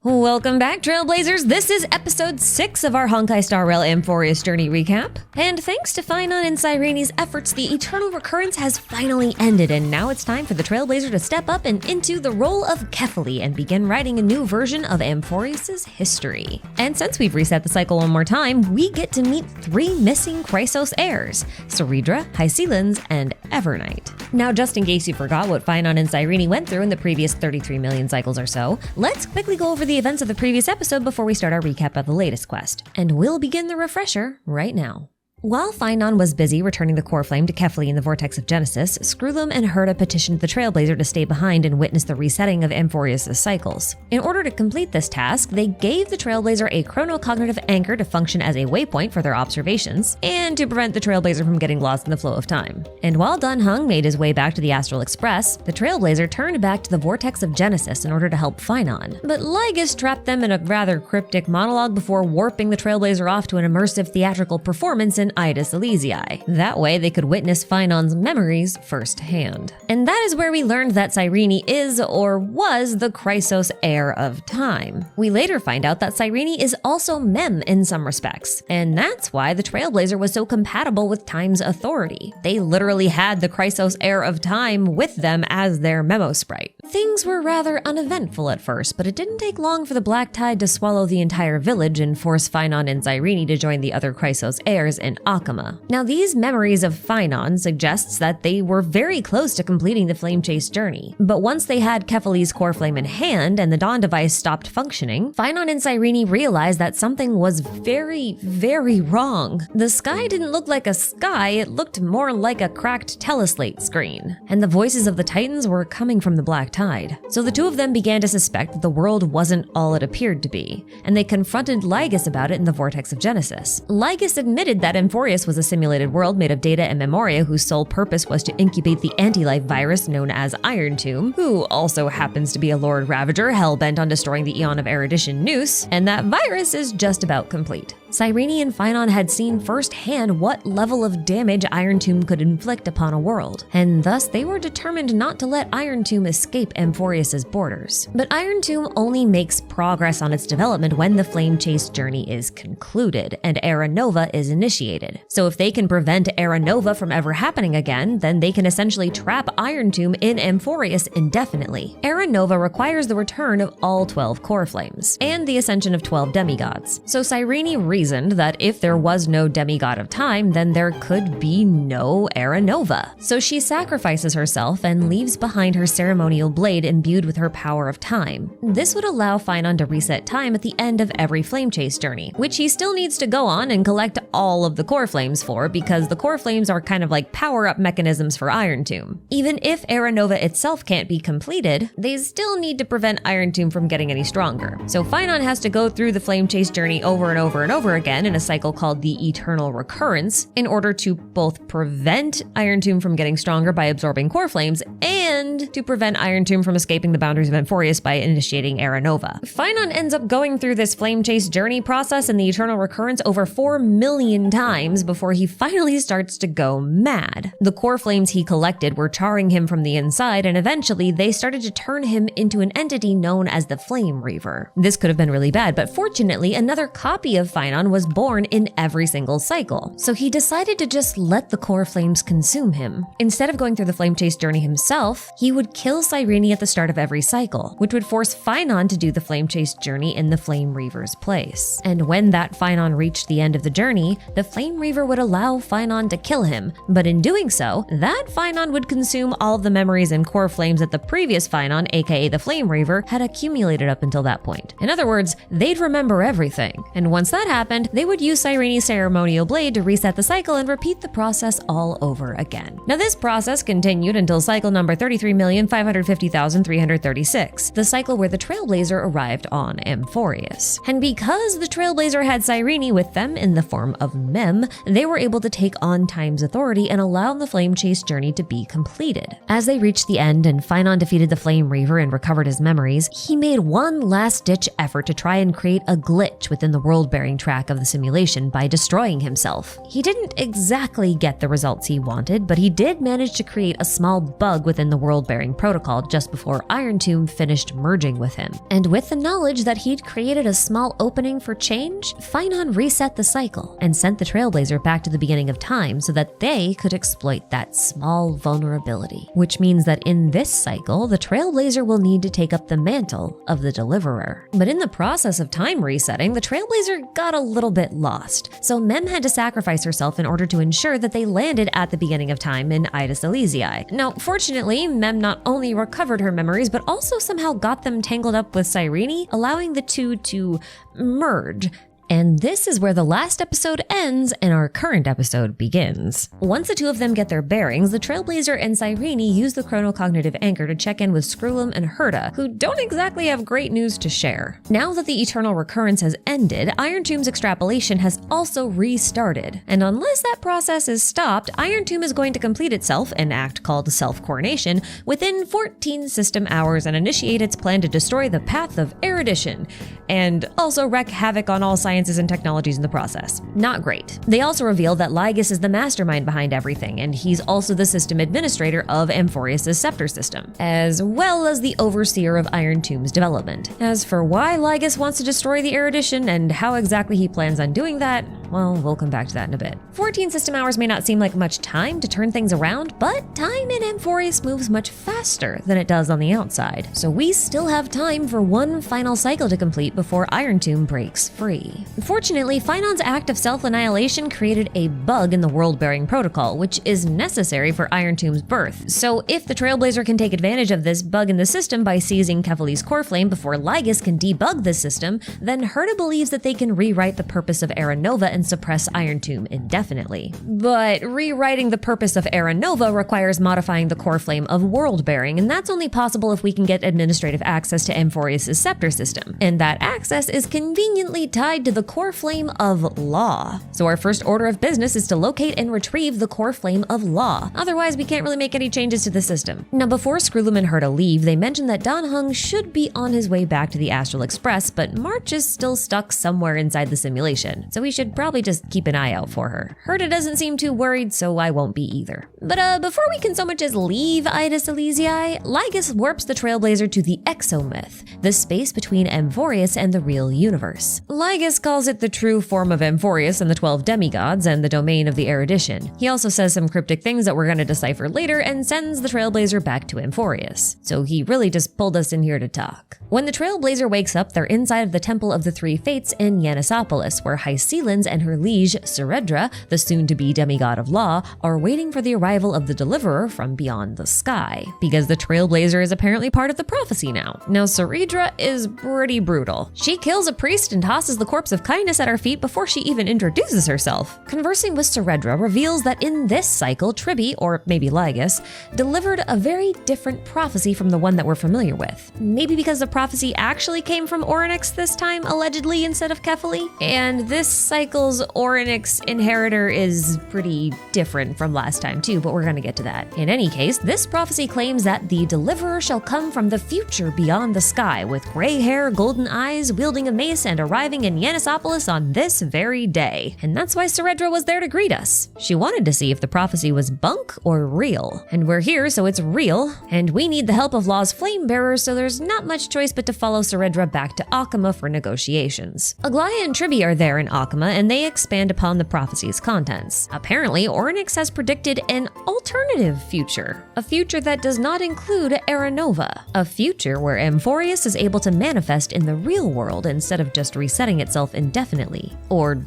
Welcome back, Trailblazers! This is episode 6 of our Honkai Star Rail Amphoreus journey recap. And thanks to Phynon and Cyrene's efforts, the Eternal Recurrence has finally ended, and now it's time for the Trailblazer to step up and into the role of Kefali and begin writing a new version of Amphoreus' history. And since we've reset the cycle one more time, we get to meet 3 missing Chrysos heirs, Cerydra, Hycelens, and Evernight. Now, just in case you forgot what Phynon and Cyrene went through in the previous 33 million cycles or so, let's quickly go over the events of the previous episode before we start our recap of the latest quest. And we'll begin the refresher right now. While Phynon was busy returning the core flame to Kefali in the Vortex of Genesis, Screwlum and Herta petitioned the Trailblazer to stay behind and witness the resetting of Amphoreus' cycles. In order to complete this task, they gave the Trailblazer a chronocognitive anchor to function as a waypoint for their observations, and to prevent the Trailblazer from getting lost in the flow of time. And while Dunhung made his way back to the Astral Express, the Trailblazer turned back to the Vortex of Genesis in order to help Phynon. But Lygus trapped them in a rather cryptic monologue before warping the Trailblazer off to an immersive theatrical performance in Idis Elysiae. That way they could witness Phynon's memories firsthand. And that is where we learned that Cyrene is, or was, the Chrysos heir of time. We later find out that Cyrene is also Mem in some respects, and that's why the Trailblazer was so compatible with Time's authority. They literally had the Chrysos heir of time with them as their memo sprite. Things were rather uneventful at first, but it didn't take long for the Black Tide to swallow the entire village and force Phynon and Cyrene to join the other Chrysos heirs in Akama. Now, these memories of Phynon suggests that they were very close to completing the Flame Chase journey. But once they had Kefali's core flame in hand and the Dawn device stopped functioning, Phynon and Cyrene realized that something was very, very wrong. The sky didn't look like a sky, it looked more like a cracked teleslate screen. And the voices of the Titans were coming from the Black Tide. So the two of them began to suspect that the world wasn't all it appeared to be, and they confronted Lygus about it in the Vortex of Genesis. Lygus admitted that Amphoreus was a simulated world made of data and memoria whose sole purpose was to incubate the anti-life virus known as Iron Tomb, who also happens to be a Lord Ravager hell-bent on destroying the Aeon of Erudition Noose, and that virus is just about complete. Cyrene and Phynon had seen firsthand what level of damage Iron Tomb could inflict upon a world, and thus they were determined not to let Iron Tomb escape Amphoreus' borders. But Iron Tomb only makes progress on its development when the Flame Chase journey is concluded and Era Nova is initiated. So if they can prevent Era Nova from ever happening again, then they can essentially trap Iron Tomb in Amphoreus indefinitely. Era Nova requires the return of all 12 core flames, and the ascension of 12 demigods. So Cyrene reasoned that if there was no demigod of time, then there could be no Era Nova. So she sacrifices herself and leaves behind her ceremonial blade imbued with her power of time. This would allow Phynon to reset time at the end of every Flame Chase journey, which he still needs to go on and collect all of the core flames for, because the core flames are kind of like power-up mechanisms for Iron Tomb. Even if Era Nova itself can't be completed, they still need to prevent Iron Tomb from getting any stronger. So Phynon has to go through the Flame Chase journey over and over and over again in a cycle called the Eternal Recurrence in order to both prevent Iron Tomb from getting stronger by absorbing core flames and to prevent Iron Tomb from escaping the boundaries of Amphoreus by initiating Era Nova. Phynon ends up going through this Flame Chase journey process in the Eternal Recurrence over 4 million times before he finally starts to go mad. The core flames he collected were charring him from the inside, and eventually they started to turn him into an entity known as the Flame Reaver. This could have been really bad, but fortunately another copy of Phynon was born in every single cycle, so he decided to just let the core flames consume him. Instead of going through the Flame Chase journey himself, he would kill Cyrene at the start of every cycle, which would force Phynon to do the Flame Chase journey in the Flame Reaver's place. And when that Phynon reached the end of the journey, the Flame Reaver would allow Phynon to kill him, but in doing so, that Phynon would consume all of the memories and core flames that the previous Phynon, aka the Flame Reaver, had accumulated up until that point. In other words, they'd remember everything, and once that happened, they would use Cyrene's ceremonial blade to reset the cycle and repeat the process all over again. Now this process continued until cycle number 33,550,336, the cycle where the Trailblazer arrived on Amphoreus. And because the Trailblazer had Cyrene with them in the form of Mem, they were able to take on Time's authority and allow the Flame Chase journey to be completed. As they reached the end and Phynon defeated the Flame Reaver and recovered his memories, he made one last-ditch effort to try and create a glitch within the world-bearing trap track of the simulation by destroying himself. He didn't exactly get the results he wanted, but he did manage to create a small bug within the world-bearing protocol just before Iron Tomb finished merging with him. And with the knowledge that he'd created a small opening for change, Phynon reset the cycle and sent the Trailblazer back to the beginning of time so that they could exploit that small vulnerability. Which means that in this cycle, the Trailblazer will need to take up the mantle of the Deliverer. But in the process of time resetting, the Trailblazer got a little bit lost. So Mem had to sacrifice herself in order to ensure that they landed at the beginning of time in Idis Elysiae. Now, fortunately, Mem not only recovered her memories, but also somehow got them tangled up with Cyrene, allowing the two to merge. And this is where the last episode ends and our current episode begins. Once the two of them get their bearings, the Trailblazer and Cyrene use the chronocognitive anchor to check in with Screwlum and Herta, who don't exactly have great news to share. Now that the eternal recurrence has ended, Iron Tomb's extrapolation has also restarted. And unless that process is stopped, Iron Tomb is going to complete itself, an act called self-coronation, within 14 system hours and initiate its plan to destroy the path of erudition, and also wreak havoc on all sciences and technologies in the process. Not great. They also reveal that Lygus is the mastermind behind everything, and he's also the system administrator of Amphoreus' scepter system, as well as the overseer of Iron Tomb's development. As for why Lygus wants to destroy the erudition and how exactly he plans on doing that, well, we'll come back to that in a bit. 14 system hours may not seem like much time to turn things around, but time in Amphoreus moves much faster than it does on the outside. So we still have time for one final cycle to complete before Iron Tomb breaks free. Fortunately, Phynon's act of self-annihilation created a bug in the world-bearing protocol, which is necessary for Iron Tomb's birth. So if the Trailblazer can take advantage of this bug in the system by seizing Kefali's core flame before Lygus can debug the system, then Herta believes that they can rewrite the purpose of Era Nova and suppress Iron Tomb indefinitely. But rewriting the purpose of Era Nova requires modifying the core flame of world-bearing, and that's only possible if we can get administrative access to Amphoreus' scepter system. And that access is conveniently tied to the core flame of law. So our first order of business is to locate and retrieve the core flame of law. Otherwise, we can't really make any changes to the system. Now, before Screwlum and Herta leave, they mention that Dan Heng should be on his way back to the Astral Express, but March is still stuck somewhere inside the simulation, so we should probably just keep an eye out for her. Herta doesn't seem too worried, so I won't be either. But before we can so much as leave Idis Elysiae, Lygus warps the Trailblazer to the Exomyth, the space between Amphoreus and the real universe. Lygus calls it the true form of Amphoreus and the 12 demigods and the domain of the erudition. He also says some cryptic things that we're going to decipher later and sends the Trailblazer back to Amphoreus. So he really just pulled us in here to talk. When the Trailblazer wakes up, they're inside of the Temple of the Three Fates in Yanisopolis, where Hycelens and her liege, Cerydra, the soon-to-be demigod of law, are waiting for the arrival of the Deliverer from beyond the sky, because the Trailblazer is apparently part of the prophecy now. Now, Cerydra is pretty brutal. She kills a priest and tosses the corpse of Kindness at our feet before she even introduces herself. Conversing with Cerydra reveals that in this cycle, Tribi, or maybe Lygus, delivered a very different prophecy from the one that we're familiar with. Maybe because the prophecy actually came from Orynyx this time, allegedly, instead of Kefali? And this cycle's Orynyx inheritor is pretty different from last time too, but we're gonna get to that. In any case, this prophecy claims that the Deliverer shall come from the future beyond the sky, with gray hair, golden eyes, wielding a mace, and arriving in Yanisopolis on this very day. And that's why Cerydra was there to greet us. She wanted to see if the prophecy was bunk or real. And we're here, so it's real, and we need the help of Law's flame bearers, so there's not much choice but to follow Cerydra back to Akama for negotiations. Aglaya and Tribi are there in Akama, and they expand upon the prophecy's contents. Apparently, Orynyx has predicted an alternative future, a future that does not include Era Nova, a future where Amphoreus is able to manifest in the real world instead of just resetting itself indefinitely, or,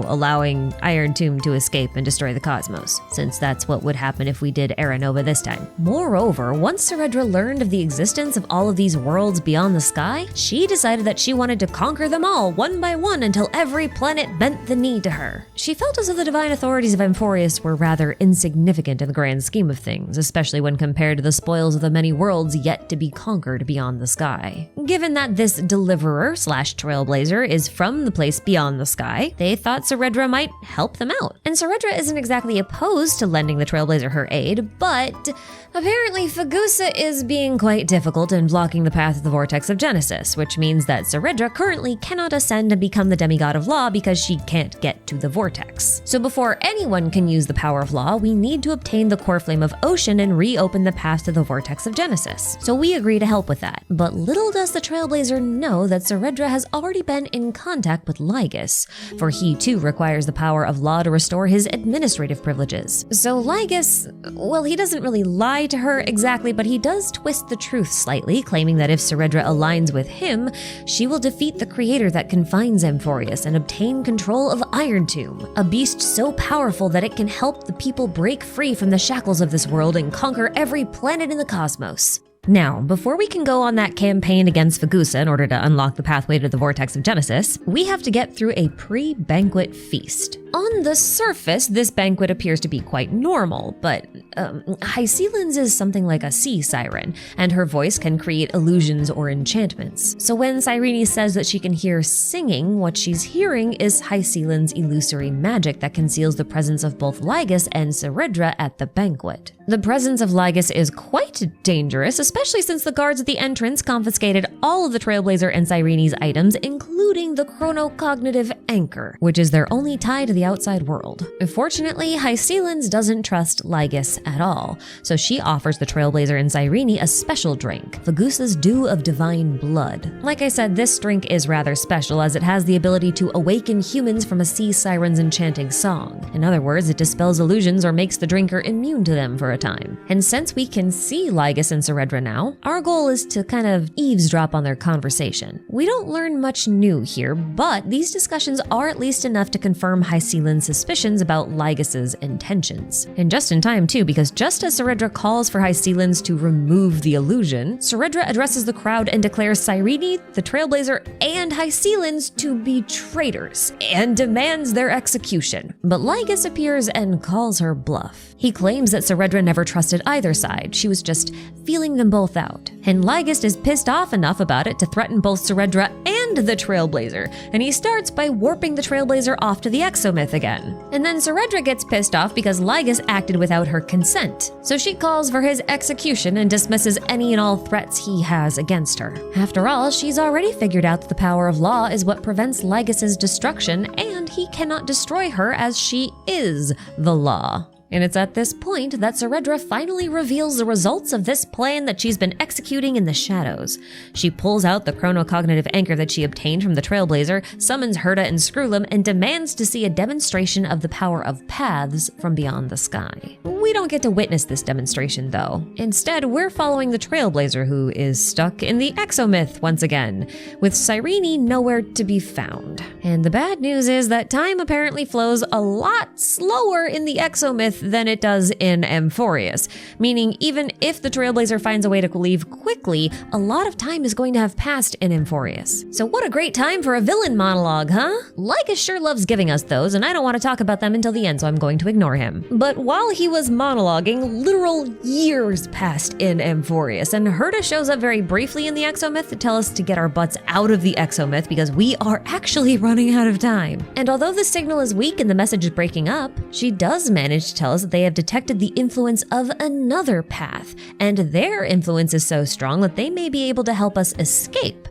allowing Iron Tomb to escape and destroy the cosmos, since that's what would happen if we did Era Nova this time. Moreover, once Cerydra learned of the existence of all of these worlds beyond the sky, she decided that she wanted to conquer them all one by one until every planet bent the need to her. She felt as though the divine authorities of Amphoreus were rather insignificant in the grand scheme of things, especially when compared to the spoils of the many worlds yet to be conquered beyond the sky. Given that this deliverer/trailblazer is from the place beyond the sky, they thought Cerydra might help them out. And Cerydra isn't exactly opposed to lending the trailblazer her aid, but apparently Fagusa is being quite difficult in blocking the path of the Vortex of Genesis, which means that Cerydra currently cannot ascend and become the demigod of law because she can't get to the vortex. So before anyone can use the power of law, we need to obtain the core flame of ocean and reopen the path to the Vortex of Genesis. So we agree to help with that. But little does the Trailblazer know that Cerydra has already been in contact with Lygus, for he too requires the power of law to restore his administrative privileges. So Lygus, well, he doesn't really lie to her exactly, but he does twist the truth slightly, claiming that if Cerydra aligns with him, she will defeat the creator that confines Amphoreus and obtain control of Iron Tomb, a beast so powerful that it can help the people break free from the shackles of this world and conquer every planet in the cosmos. Now, before we can go on that campaign against Fagusa in order to unlock the pathway to the Vortex of Genesis, we have to get through a pre-banquet feast. On the surface, this banquet appears to be quite normal, but Hycelin's is something like a sea siren, and her voice can create illusions or enchantments. So when Cyrene says that she can hear singing, what she's hearing is Hycelin's illusory magic that conceals the presence of both Lygus and Cerydra at the banquet. The presence of Lygus is quite dangerous, especially since the guards at the entrance confiscated all of the Trailblazer and Cyrene's items, including the chronocognitive anchor, which is their only tie to the outside world. Fortunately, Hycelin's doesn't trust Lygus at all, so she offers the Trailblazer and Cyrene a special drink, Fagusa's Dew of Divine Blood. Like I said, this drink is rather special as it has the ability to awaken humans from a sea siren's enchanting song. In other words, it dispels illusions or makes the drinker immune to them for a time. And since we can see Lygus and Cerydra now, our goal is to kind of eavesdrop on their conversation. We don't learn much new here, but these discussions are at least enough to confirm Hycelin's suspicions about Lygus's intentions. And just in time too, because just as Cerydra calls for Hycelin's to remove the illusion, Cerydra addresses the crowd and declares Cyrene, the Trailblazer, and Hycelin's to be traitors, and demands their execution. But Lygus appears and calls her bluff. He claims that Cerydra never trusted either side, she was just feeling them both out. And Lygus is pissed off enough about it to threaten both Cerydra and the Trailblazer, and he starts by warping the Trailblazer off to the Exomyth again. And then Cerydra gets pissed off because Lygus acted without her consent, so she calls for his execution and dismisses any and all threats he has against her. After all, she's already figured out that the power of law is what prevents Lygus's destruction, and he cannot destroy her as she is the law. And it's at this point that Cerydra finally reveals the results of this plan that she's been executing in the shadows. She pulls out the chronocognitive anchor that she obtained from the Trailblazer, summons Herta and Screwlum, and demands to see a demonstration of the power of paths from beyond the sky. We don't get to witness this demonstration though. Instead, we're following the Trailblazer, who is stuck in the Exomyth once again, with Cyrene nowhere to be found. And the bad news is that time apparently flows a lot slower in the Exomyth than it does in Amphoreus, meaning even if the Trailblazer finds a way to leave quickly, a lot of time is going to have passed in Amphoreus. So what a great time for a villain monologue, huh? Lygus sure loves giving us those, and I don't want to talk about them until the end, so I'm going to ignore him. But while he was monologuing, literal years passed in Amphoreus, and Herta shows up very briefly in the Exomyth to tell us to get our butts out of the Exomyth because we are actually running out of time. And although the signal is weak and the message is breaking up, she does manage to tell us that they have detected the influence of another path, and their influence is so strong that they may be able to help us escape.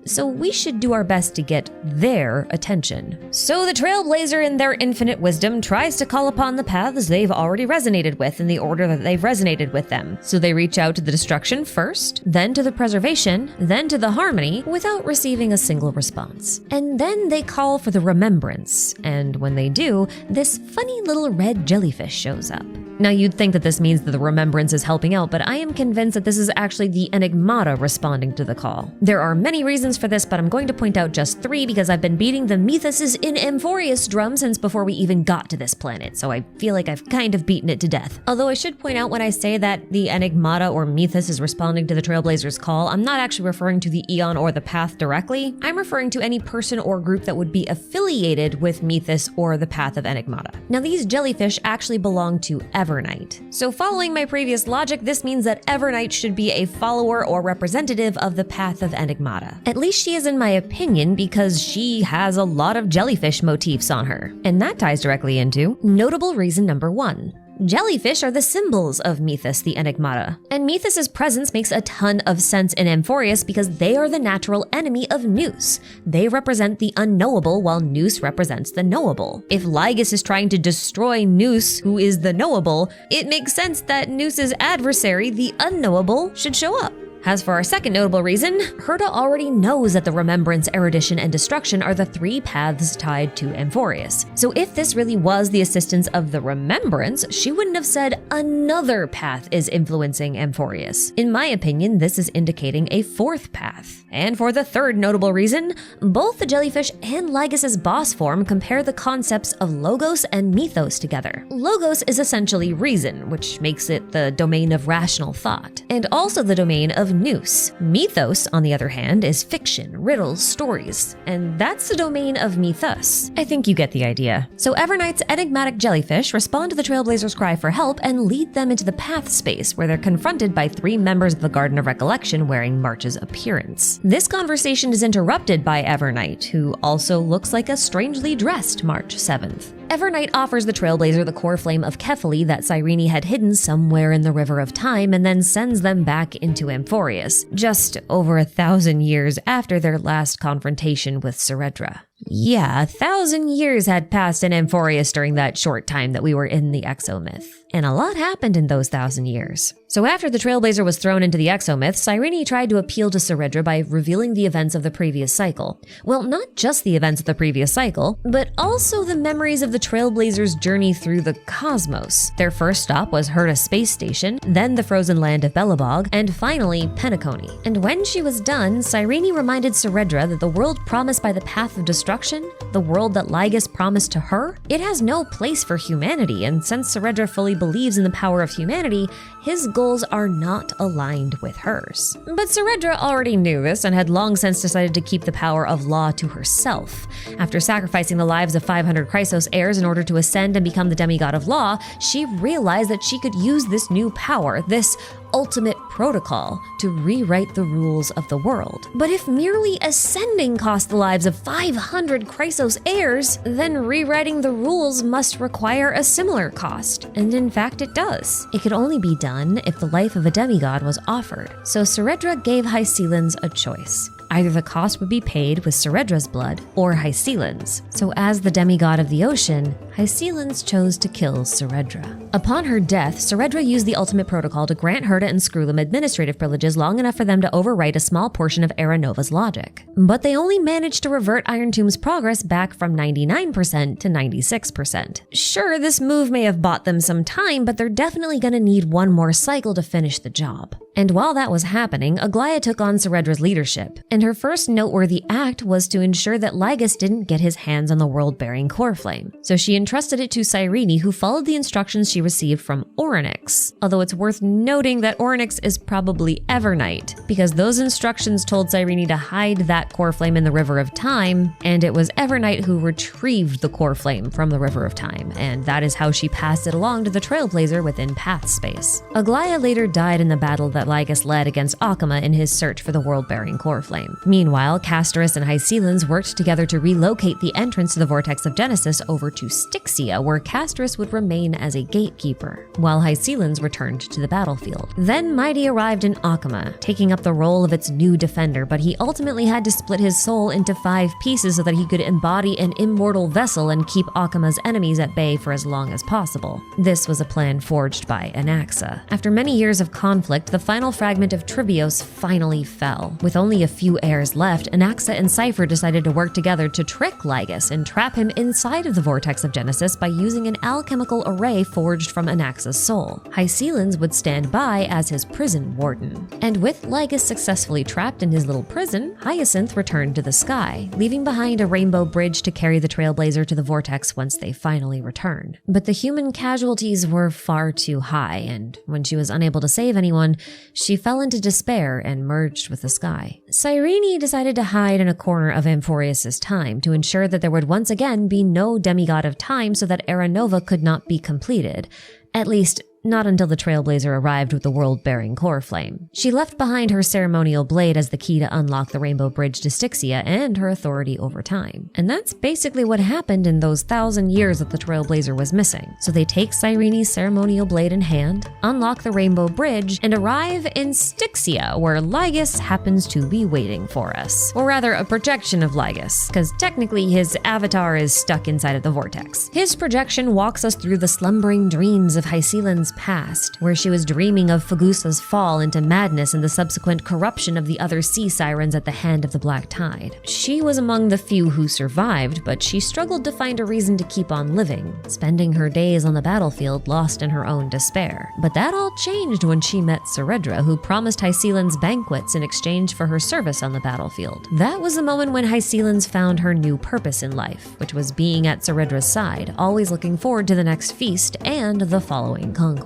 So we should do our best to get their attention. So the Trailblazer, in their infinite wisdom, tries to call upon the paths they've already resonated with in the order that they've resonated with them. So they reach out to the destruction first, then to the preservation, then to the harmony, without receiving a single response. And then they call for the remembrance, and when they do, this funny little red jellyfish shows up. Now, you'd think that this means that the Remembrance is helping out, but I am convinced that this is actually the Enigmata responding to the call. There are many reasons for this, but I'm going to point out just 3 because I've been beating the Mythus in Amphoreus drum since before we even got to this planet, so I feel like I've kind of beaten it to death. Although I should point out when I say that the Enigmata or Mythus is responding to the Trailblazers' call, I'm not actually referring to the Aeon or the Path directly. I'm referring to any person or group that would be affiliated with Mythus or the Path of Enigmata. Now, these jellyfish actually belong to Evernight. So following my previous logic, this means that Evernight should be a follower or representative of the Path of Enigmata. At least she is in my opinion because she has a lot of jellyfish motifs on her. And that ties directly into notable reason number 1. Jellyfish are the symbols of Mythus the Enigmata, and Mythus's presence makes a ton of sense in Amphoreus because they are the natural enemy of Nous. They represent the unknowable while Nous represents the knowable. If Lygus is trying to destroy Nous, who is the knowable, it makes sense that Nous's adversary, the unknowable, should show up. As for our second notable reason, Herta already knows that the Remembrance, Erudition, and Destruction are the 3 paths tied to Amphoreus. So if this really was the assistance of the Remembrance, she wouldn't have said another path is influencing Amphoreus. In my opinion, this is indicating a 4th path. And for the third notable reason, both the jellyfish and Lygus' boss form compare the concepts of Logos and Mythos together. Logos is essentially reason, which makes it the domain of rational thought, and also the domain of Nous. Mythos, on the other hand, is fiction, riddles, stories, and that's the domain of Mythus. I think you get the idea. So Evernight's enigmatic jellyfish respond to the Trailblazers' cry for help and lead them into the path space where they're confronted by 3 members of the Garden of Recollection wearing March's appearance. This conversation is interrupted by Evernight, who also looks like a strangely dressed March 7th. Evernight offers the Trailblazer the core flame of Kefali that Cyrene had hidden somewhere in the River of Time and then sends them back into Amphoreus, just over 1,000 years after their last confrontation with Cerydra. Yeah, 1,000 years had passed in Amphoreus during that short time that we were in the Exomyth. And a lot happened in those 1,000 years. So after the Trailblazer was thrown into the Exomyth, Cyrene tried to appeal to Cerydra by revealing the events of the previous cycle. Well, not just the events of the previous cycle, but also the memories of the Trailblazers' journey through the cosmos. Their first stop was Herta Space Station, then the frozen land of Belobog, and finally Penacony. And when she was done, Cyrene reminded Cerydra that the world promised by the Path of Destruction, the world that Lygus promised to her, it has no place for humanity, and since Cerydra fully believes in the power of humanity, his goals are not aligned with hers. But Cerydra already knew this and had long since decided to keep the power of law to herself. After sacrificing the lives of 500 Chrysos heirs in order to ascend and become the demigod of law, she realized that she could use this new power, this ultimate protocol, to rewrite the rules of the world. But if merely ascending cost the lives of 500 Chrysos heirs, then rewriting the rules must require a similar cost. And in fact, it does. It could only be done if the life of a demigod was offered. So Cerydra gave Hycelens a choice. Either the cost would be paid with Cerydra's blood or Hycelens. So as the demigod of the ocean, Hycelens chose to kill Cerydra. Upon her death, Cerydra used the ultimate protocol to grant Herta and Screwlum administrative privileges long enough for them to overwrite a small portion of Era Nova's logic. But they only managed to revert Iron Tomb's progress back from 99% to 96%. Sure, this move may have bought them some time, but they're definitely gonna need one more cycle to finish the job. And while that was happening, Aglaia took on Cerydra's leadership, and her first noteworthy act was to ensure that Lygus didn't get his hands on the world-bearing core flame. So she entrusted it to Cyrene, who followed the instructions she received from Orynyx. Although it's worth noting that Orynyx is probably Evernight, because those instructions told Cyrene to hide that core flame in the River of Time, and it was Evernight who retrieved the core flame from the River of Time, and that is how she passed it along to the Trailblazer within Path Space. Aglaia later died in the battle that Lygus led against Akama in his search for the world-bearing core flame. Meanwhile, Castorus and Hycelens worked together to relocate the entrance to the Vortex of Genesis over to Styxia, where Castorus would remain as a gatekeeper, while Hycelens returned to the battlefield. Then Mighty arrived in Akama, taking up the role of its new defender, but he ultimately had to split his soul into 5 pieces so that he could embody an immortal vessel and keep Akama's enemies at bay for as long as possible. This was a plan forged by Anaxa. After many years of conflict, the final fragment of Tribios finally fell. With only a few few heirs left, Anaxa and Cypher decided to work together to trick Lygus and trap him inside of the vortex of Genesis by using an alchemical array forged from Anaxa's soul. Hycelens would stand by as his prison warden. And with Lygus successfully trapped in his little prison, Hyacinth returned to the sky, leaving behind a rainbow bridge to carry the Trailblazer to the vortex once they finally returned. But the human casualties were far too high, and when she was unable to save anyone, she fell into despair and merged with the sky. Cyrene decided to hide in a corner of Amphoreus' time to ensure that there would once again be no demigod of time so that Era Nova could not be completed. At least, not until the Trailblazer arrived with the world-bearing core flame. She left behind her ceremonial blade as the key to unlock the Rainbow Bridge to Styxia and her authority over time. And that's basically what happened in those 1,000 years that the Trailblazer was missing. So they take Cyrene's ceremonial blade in hand, unlock the Rainbow Bridge, and arrive in Styxia, where Lygus happens to be waiting for us. Or rather, a projection of Lygus, because technically his avatar is stuck inside of the vortex. His projection walks us through the slumbering dreams of Hycelen's past, where she was dreaming of Fagusa's fall into madness and the subsequent corruption of the other sea sirens at the hand of the Black Tide. She was among the few who survived, but she struggled to find a reason to keep on living, spending her days on the battlefield lost in her own despair. But that all changed when she met Cerydra, who promised Hycelens banquets in exchange for her service on the battlefield. That was the moment when Hycelens found her new purpose in life, which was being at Cerydra's side, always looking forward to the next feast and the following conquest.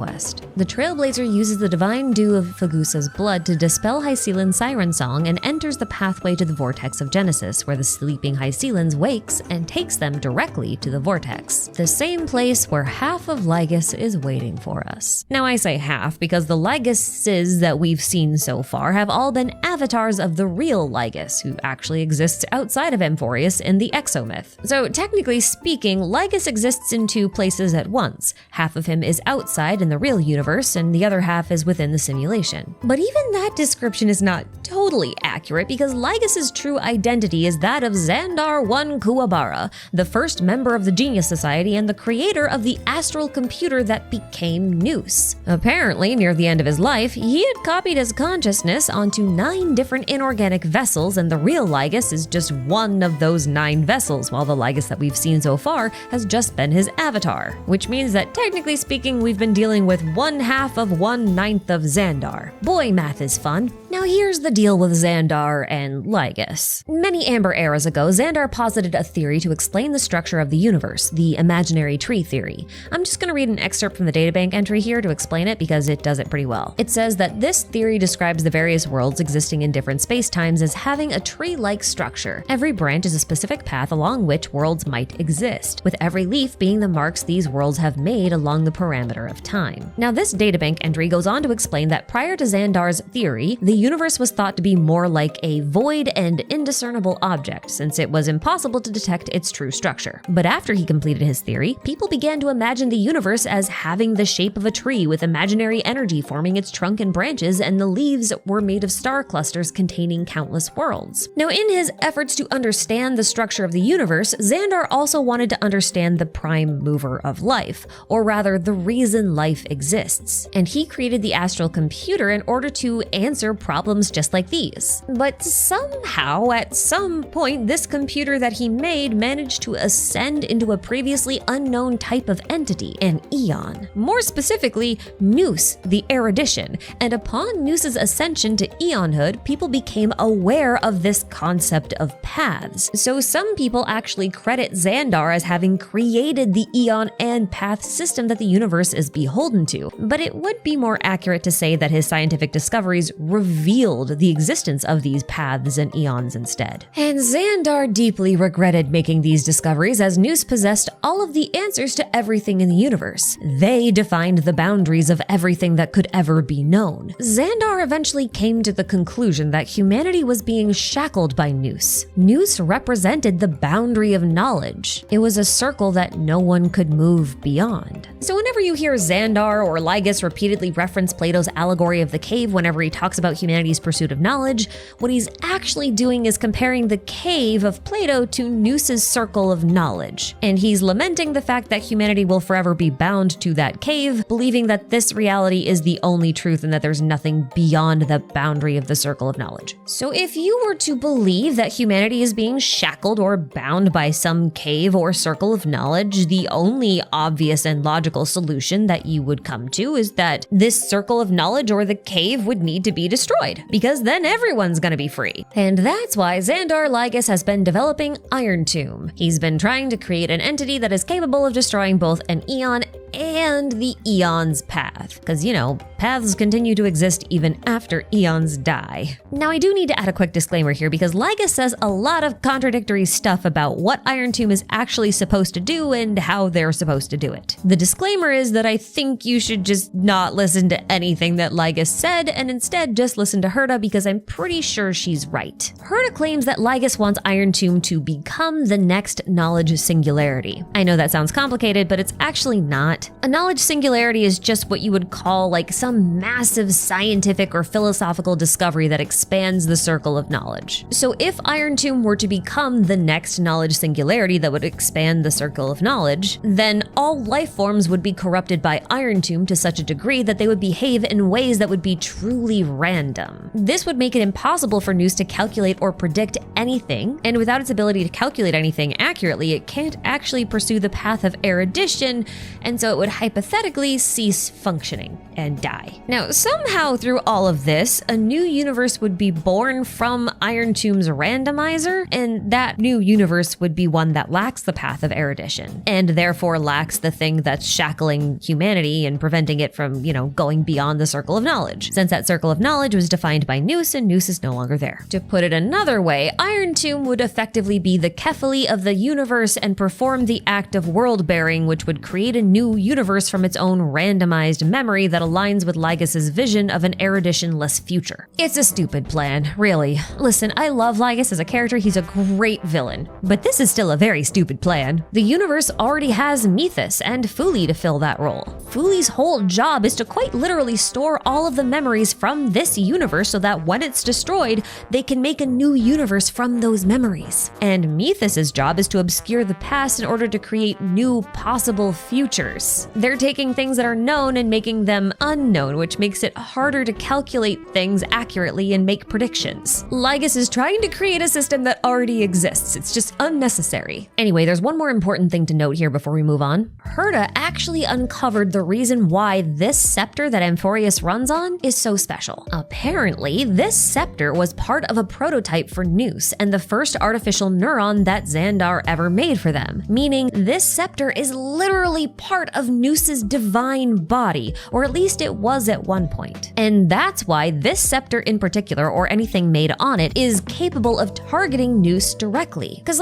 The Trailblazer uses the divine dew of Fagusa's blood to dispel Hycelen's siren song and enters the pathway to the vortex of Genesis, where the sleeping Hycelens wakes and takes them directly to the vortex, the same place where half of Lygus is waiting for us. Now I say half because the Lyguses that we've seen so far have all been avatars of the real Lygus, who actually exists outside of Amphoreus in the Exomyth. So technically speaking, Lygus exists in two places at once. Half of him is outside in the real universe, and the other half is within the simulation. But even that description is not totally accurate, because Lygus' true identity is that of Zandar I Kuwabara, the first member of the Genius Society and the creator of the astral computer that became Nous. Apparently, near the end of his life, he had copied his consciousness onto 9 different inorganic vessels, and the real Lygus is just one of those 9 vessels, while the Lygus that we've seen so far has just been his avatar. Which means that technically speaking, we've been dealing with 1/2 of 1/9 of Zandar. Boy, math is fun. Now here's the deal with Zandar and Lygus. Many Amber eras ago, Zandar posited a theory to explain the structure of the universe, the imaginary tree theory. I'm just going to read an excerpt from the databank entry here to explain it because it does it pretty well. It says that this theory describes the various worlds existing in different spacetimes as having a tree-like structure. Every branch is a specific path along which worlds might exist, with every leaf being the marks these worlds have made along the parameter of time. Now this databank entry goes on to explain that prior to Zandar's theory, the universe was thought to be more like a void and indiscernible object, since it was impossible to detect its true structure. But after he completed his theory, people began to imagine the universe as having the shape of a tree with imaginary energy forming its trunk and branches, and the leaves were made of star clusters containing countless worlds. Now, in his efforts to understand the structure of the universe, Zandar also wanted to understand the prime mover of life, or rather the reason life exists. And he created the astral computer in order to answer problems just like these. But somehow, at some point, this computer that he made managed to ascend into a previously unknown type of entity, an Aeon. More specifically, Nous, the erudition. And upon Nous's ascension to Aeonhood, people became aware of this concept of paths. So some people actually credit Zandar as having created the Aeon and path system that the universe is beholden to. But it would be more accurate to say that his scientific discoveries revealed the existence of these paths and eons instead. And Zandar deeply regretted making these discoveries, as Nous possessed all of the answers to everything in the universe. They defined the boundaries of everything that could ever be known. Zandar eventually came to the conclusion that humanity was being shackled by Nous. Nous represented the boundary of knowledge. It was a circle that no one could move beyond. So whenever you hear Zandar or Lygus repeatedly reference Plato's allegory of the cave whenever he talks about humanity's pursuit of knowledge, what he's actually doing is comparing the cave of Plato to Noos's circle of knowledge. And he's lamenting the fact that humanity will forever be bound to that cave, believing that this reality is the only truth and that there's nothing beyond the boundary of the circle of knowledge. So if you were to believe that humanity is being shackled or bound by some cave or circle of knowledge, the only obvious and logical solution that you would come to is that this circle of knowledge or the cave would need to be destroyed, because then everyone's gonna be free. And that's why Zandar Lygus has been developing Iron Tomb. He's been trying to create an entity that is capable of destroying both an Aeon and the Aeon's path. Because, you know, paths continue to exist even after Aeons die. Now, I do need to add a quick disclaimer here because Lygus says a lot of contradictory stuff about what Iron Tomb is actually supposed to do and how they're supposed to do it. The disclaimer is that I think you should just not listen to anything that Lygus said and instead just listen to Herta because I'm pretty sure she's right. Herta claims that Lygus wants Iron Tomb to become the next knowledge singularity. I know that sounds complicated, but it's actually not. A knowledge singularity is just what you would call like some massive scientific or philosophical discovery that expands the circle of knowledge. So if Iron Tomb were to become the next knowledge singularity that would expand the circle of knowledge, then all life forms would be corrupted by Iron Tomb to such a degree that they would behave in ways that would be truly random. This would make it impossible for Noos to calculate or predict anything, and without its ability to calculate anything accurately, it can't actually pursue the path of erudition, and so it would hypothetically cease functioning and die. Now, somehow through all of this, a new universe would be born from Iron Tomb's randomizer, and that new universe would be one that lacks the path of erudition, and therefore lacks the thing that's shackling humanity and preventing it from, going beyond the circle of knowledge, since that circle of knowledge was defined by Noos, and Noos is no longer there. To put it another way, Iron Tomb would effectively be the Kephili of the universe and perform the act of world-bearing, which would create a new universe from its own randomized memory that aligns with Lygus' vision of an erudition-less future. It's a stupid plan, really. Listen, I love Lygus as a character, he's a great villain, but this is still a very stupid plan. The universe already has Mythus and Fuli to fill that role. Fuli's whole job is to quite literally store all of the memories from this universe so that when it's destroyed, they can make a new universe from those memories. And Mythus' job is to obscure the past in order to create new possible futures. They're taking things that are known and making them unknown, which makes it harder to calculate things accurately and make predictions. Lygus is trying to create a system that already exists. It's just unnecessary. Anyway, there's one more important thing to note here before we move on. Herta actually uncovered the reason why this scepter that Amphoreus runs on is so special. Apparently, this scepter was part of a prototype for Noos and the first artificial neuron that Zandar ever made for them, meaning this scepter is literally part of Noos's divine body, or at least it was at one point. And that's why this scepter in particular, or anything made on it, is capable of targeting Noos directly. Because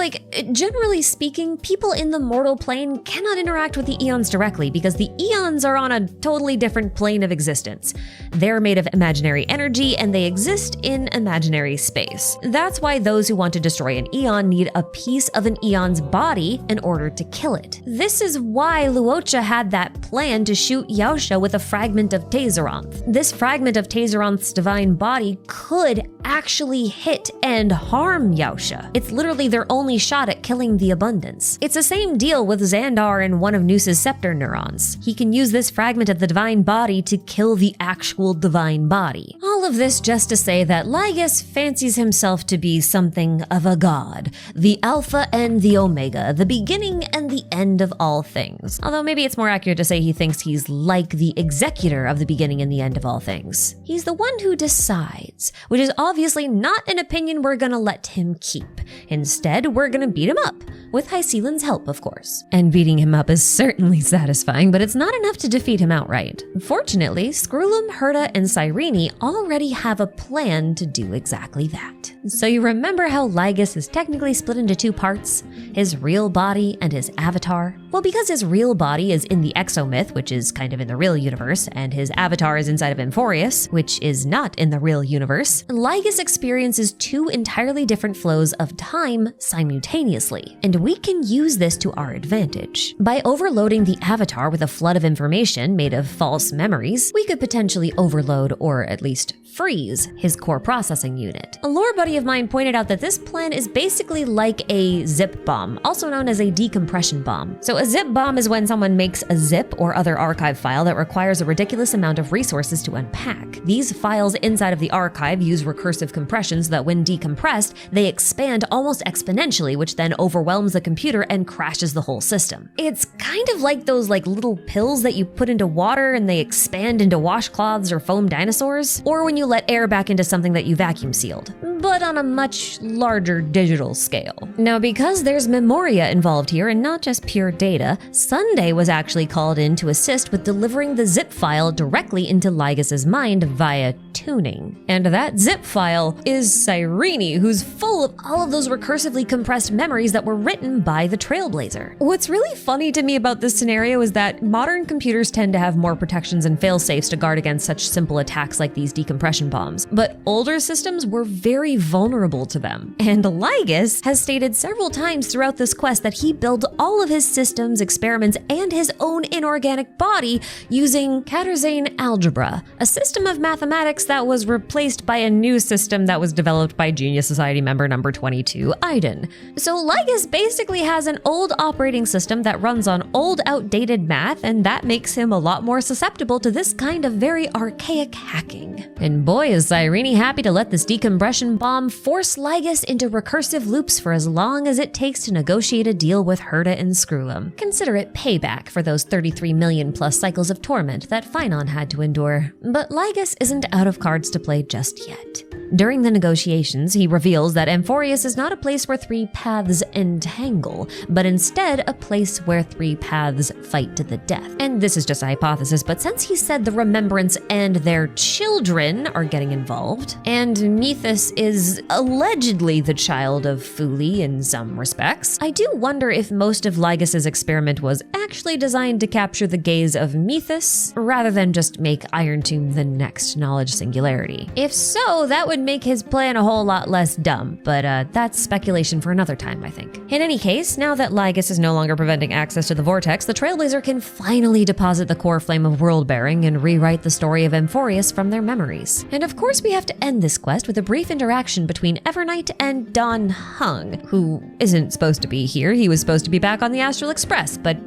generally speaking, people in the mortal plane cannot interact with the Aeons directly because the Aeons are on a totally different plane of existence. They're made of imaginary energy and they exist in imaginary space. That's why those who want to destroy an Aeon need a piece of an Aeon's body in order to kill it. This is why Luocha had that plan to shoot Yaosha with a fragment of Tazeronth. This fragment of Tazeronth's divine body could actually hit and harm Yaosha. It's literally their only shot at killing the abundance. It's the same deal with Zandar and one of Noos's scepter neurons. He can use this fragment of the divine body to kill the actual divine body. All of this just to say that Lygus fancies himself to be something of a god, the Alpha and the Omega, the beginning and the end of all things. Although maybe it's more accurate to say he thinks he's like the executor of the beginning and the end of all things. He's the one who decides, which is obviously not an opinion we're gonna let him keep. Instead, we're gonna beat him up, with Hycelan's help, of course. And beating him up is certainly satisfying, but it's not enough to defeat him outright. Fortunately, Scrulum, Herta, and Cyrene already have a plan to do exactly that. So you remember how Lygus is technically split into two parts? His real body and his avatar? Well, because his real body is in the Exomyth, which is kind of in the real universe, and his avatar is inside of Amphoreus, which is not in the real universe, Lygus experiences two entirely different flows of time simultaneously. And we can use this to our advantage. By overloading the avatar with a flood of information made of false memories, we could potentially overload or at least freeze his core processing unit. A lore buddy of mine pointed out that this plan is basically like a zip bomb, also known as a decompression bomb. So a zip bomb is when someone makes a zip or other archive file that requires a ridiculous amount of resources to unpack. These files inside of the archive use recursive compression so that when decompressed, they expand almost exponentially, which then overwhelms the computer and crashes the whole system. It's kind of like those little pills that you put into water and they expand into washcloths or foam dinosaurs, or when you let air back into something that you vacuum sealed, but on a much larger digital scale. Now, because there's memoria involved here and not just pure data, Sunday was actually called in to assist with delivering the zip file directly into Lygus' mind via tuning. And that zip file is Cerydra, who's full of all of those recursively compressed memories that were written by the Trailblazer. What's really funny to me about this scenario is that modern computers tend to have more protections and fail-safes to guard against such simple attacks like these decompression bombs, but older systems were very vulnerable to them. And Lygus has stated several times throughout this quest that he built all of his systems, experiments, and his own inorganic body using Katerzane algebra, a system of mathematics that was replaced by a new system that was developed by Genius Society member number 22, Aeon. So Lygus basically has an old operating system that runs on old, outdated math, and that makes him a lot more susceptible to this kind of very archaic hacking. And boy, is Cerydra happy to let this decompression bomb force Lygus into recursive loops for as long as it takes to negotiate a deal with Herta and Screw'em. Consider it payback for those 33 million plus cycles of torment that Phynon had to endure. But Lygus isn't out of cards to play just yet. During the negotiations, he reveals that Amphoreus is not a place where three paths entangle, but instead a place where three paths fight to the death. And this is just a hypothesis, but since he said the Remembrance and their children are getting involved, and Mythus is allegedly the child of Fuli in some respects, I do wonder if most of Lygus' experiment was actually designed to capture the gaze of Mythus, rather than just make Iron Tomb the next knowledge singularity. If so, that would make his plan a whole lot less dumb, but that's speculation for another time, I think. In any case, now that Lygus is no longer preventing access to the Vortex, the Trailblazer can finally deposit the core flame of world-bearing and rewrite the story of Amphoreus from their memories. And of course, we have to end this quest with a brief interaction between Evernight and Dan Heng, who isn't supposed to be here. He was supposed to be back on the Astral Express, but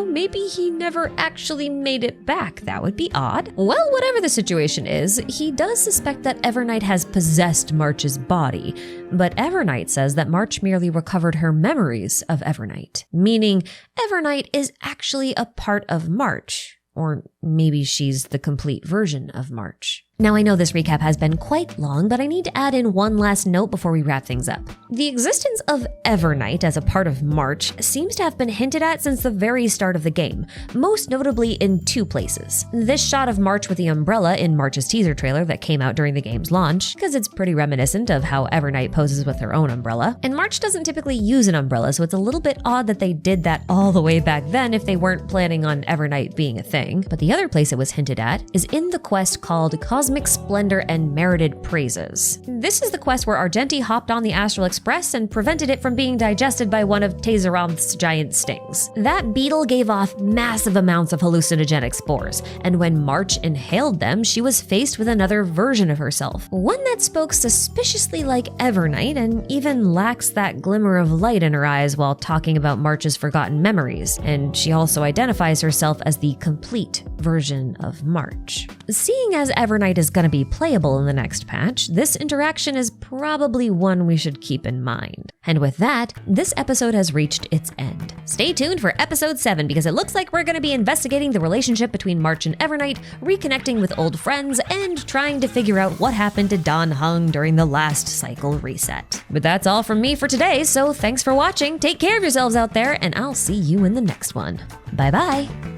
maybe he never actually made it back. That would be odd. Well, whatever the situation is, he does suspect that Evernight has possessed March's body, but Evernight says that March merely recovered her memories of Evernight, meaning Evernight is actually a part of March, or maybe she's the complete version of March. Now, I know this recap has been quite long, but I need to add in one last note before we wrap things up. The existence of Evernight as a part of March seems to have been hinted at since the very start of the game, most notably in two places. This shot of March with the umbrella in March's teaser trailer that came out during the game's launch, because it's pretty reminiscent of how Evernight poses with her own umbrella. And March doesn't typically use an umbrella, so it's a little bit odd that they did that all the way back then if they weren't planning on Evernight being a thing. But the other place it was hinted at is in the quest called Cosmic Splendor and Merited Praises. This is the quest where Argenti hopped on the Astral Express and prevented it from being digested by one of Tazeroth's giant stings. That beetle gave off massive amounts of hallucinogenic spores, and when March inhaled them, she was faced with another version of herself, one that spoke suspiciously like Evernight and even lacks that glimmer of light in her eyes while talking about March's forgotten memories, and she also identifies herself as the complete version of March. Seeing as Evernight is going to be playable in the next patch, this interaction is probably one we should keep in mind. And with that, this episode has reached its end. Stay tuned for episode 7 because it looks like we're going to be investigating the relationship between March and Evernight, reconnecting with old friends, and trying to figure out what happened to Dan Heng during the last cycle reset. But that's all from me for today, so thanks for watching, take care of yourselves out there, and I'll see you in the next one. Bye bye!